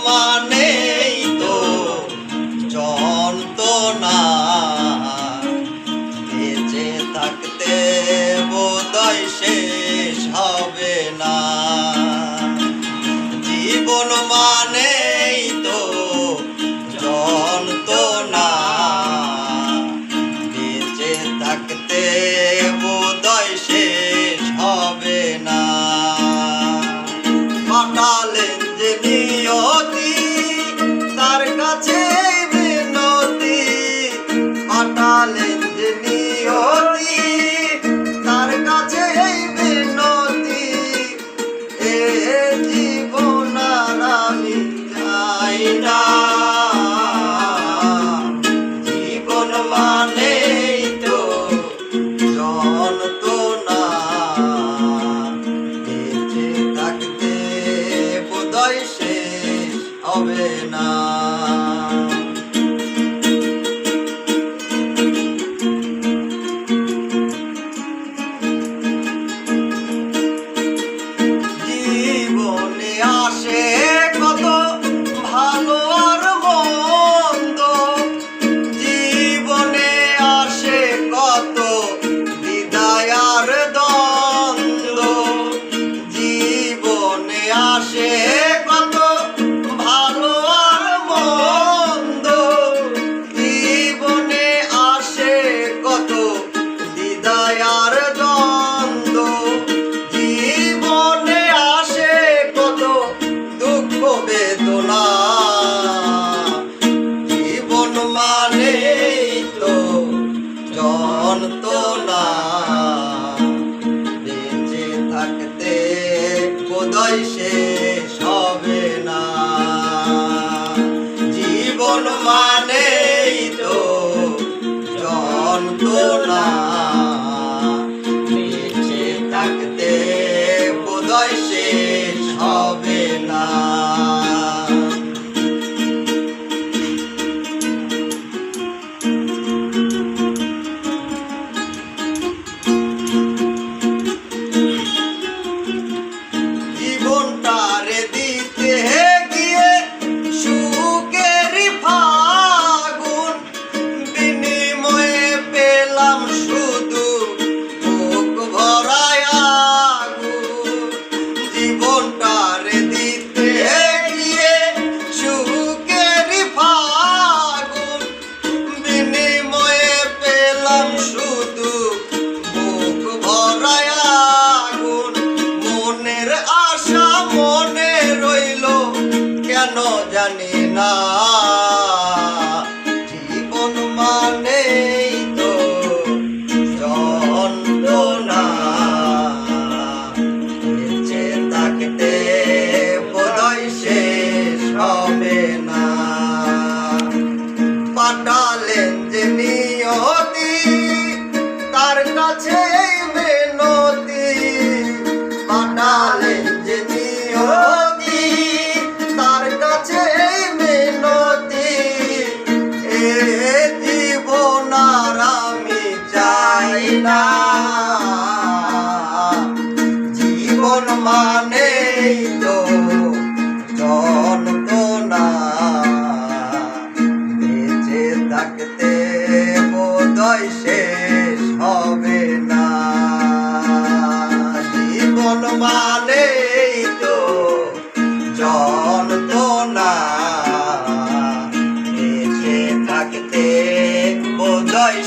মানেই তো যন্ত্রণা, বেঁচে থাকতে বোধহয় শেষ হবে না। জীবন মানেই তো যন্ত্রণা, বেঁচে থাকতে বোধহয় শেষ হবে না। পাঠালেন যে নিয়তি, তার কাছে বিনতি, পাঠালেন যে নিয়তি, তার কাছে বিনতি। এ জীবন আর আমি চাই না। জীবন মানেই তো যন্ত্রণা, বেঁচে থাকতে বোধহয় শেষ হবে না। জীবনে আসে কত ভালো আর মন্দ, জীবনে আসে কত দ্বিধায় আর দ্বন্দ্ব, জীবনে আসে কত ভালো আর মন্দ, জীবনে আসে কত দ্বিধায় আর দ্বন্দ্ব, জীবনে আসে কত দুঃখ বেদনা। জীবন মানেই তো যন্ত্রণা, বেঁচে থাকতে বোধহয় শেষ হবে না। জীবন মানেই তো যন্ত্রণা, বেঁচে থাকতে বোধহয় শেষ হবে না। জীবনটারে দিতে গিয়ে সুখের ফাগুন, বিনিময়ে পেলাম শুধু বুক ভরায় আগুন। জীবনটারে দিতে গিয়ে সুখের ফাগুন, বিনিময়ে পেলাম শুধু বুক ভরায় আগুন। মনের আশা মনে রইল কেন জানি না। জীবন মানেই তো যন্ত্রণা, বেঁচে থাকতে বোধহয় শেষ হবে না। পাঠালেন যে নিয়তি, তার কাছে বিনতি, পাঠালেন যে নিয়তি, তার কাছে বিনতি। এ জীবন আর আমি চাই না। জীবন মানেই তো যন্ত্রণা, বেঁচে থাকতে বোধহয় শেষ হবে না। জীবন মানেই তো যন্ত্রণা, বেঁচে থাকতে বোধহয়